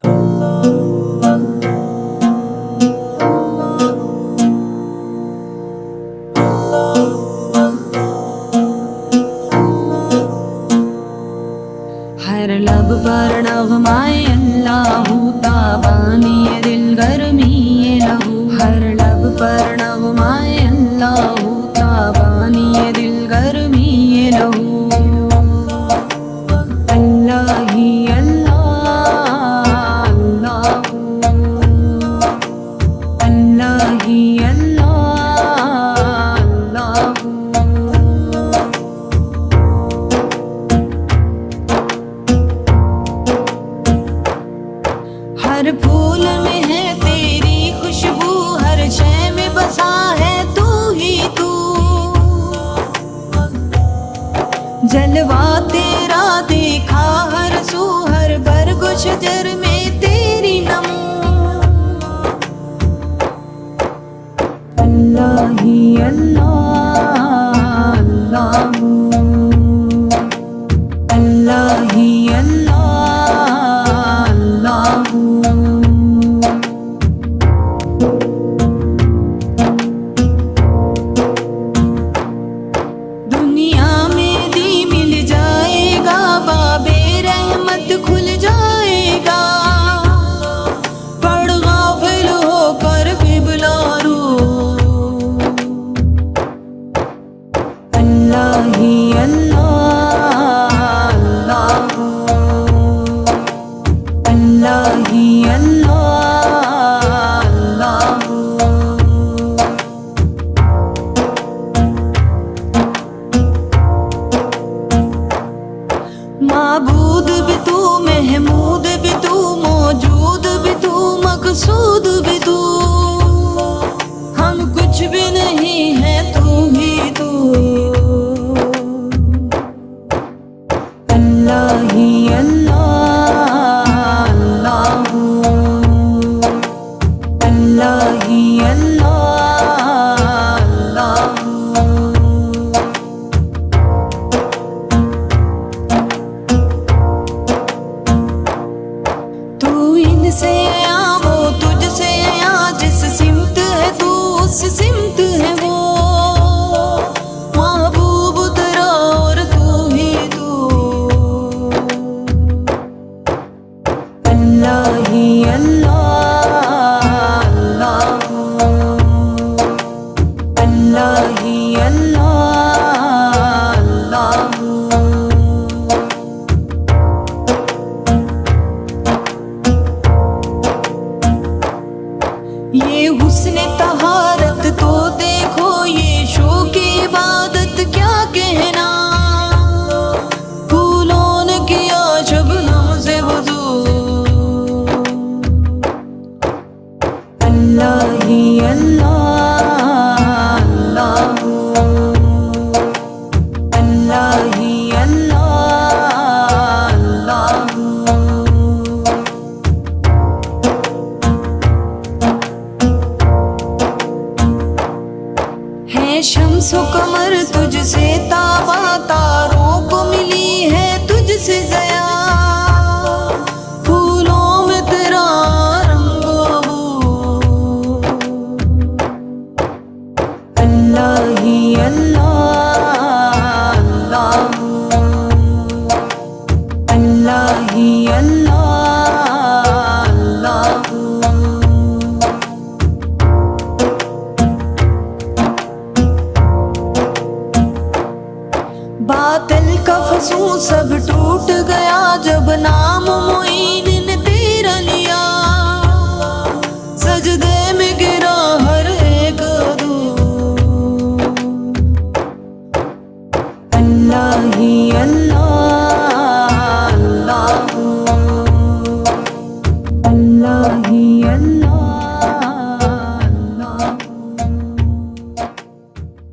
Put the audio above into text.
हर लब पर नगमाए अल्लाहू ताबानी दिल गर्मी लहू। हर लब पर नगमाए अल्लाहू ताबानी दिल गर्मी लहू। अल्लाह ही अल्लाह अल्लाह ही अल्लाह। हर फूल में है तेरी खुशबू, हर शय में बसा है तू ही तू। जलवा तेरा देखा हर सू, हर बरगो शजर में तेरी नमो। अल्लाह ही अल्लाह अल्लाह ही दुनिया में दी मिल जाएगा, बाबे रहमत खुल जाएगा। पड़ गाफिल होकर क़िबला रू। अल्लाह ही अल्लाह अल्लाह ही माबूद भी तू, महमूद भी तू, मौजूद भी तू, मकसूद भी तू। हम कुछ भी नहीं है, तू ही तू। अल्लाह ही अल्लाह अल्लाह ही से आया वो तुझसे आया, जिस सिमत है तू उस सिमत है वो। महबूब तेरा और तू ही तू। अल्लाह ही अल्लाह अल्लाह ही ये हुस्न तहारत तो देखो, ये शौक़ इबादत क्या कहना। फूलों ने किया शबनम से वज़ू। अल्लाह ही अल्लाह अल्लाह ही है शम्सो कमर तुझसे ताबा, तारों को मिली है तुझसे ज़या। फूलों में तेरा रंगो बू। अल्लाह ही अल्लाह अल्लाह ही बातिल का फसूं सब टूट गया, जब नाम मोइन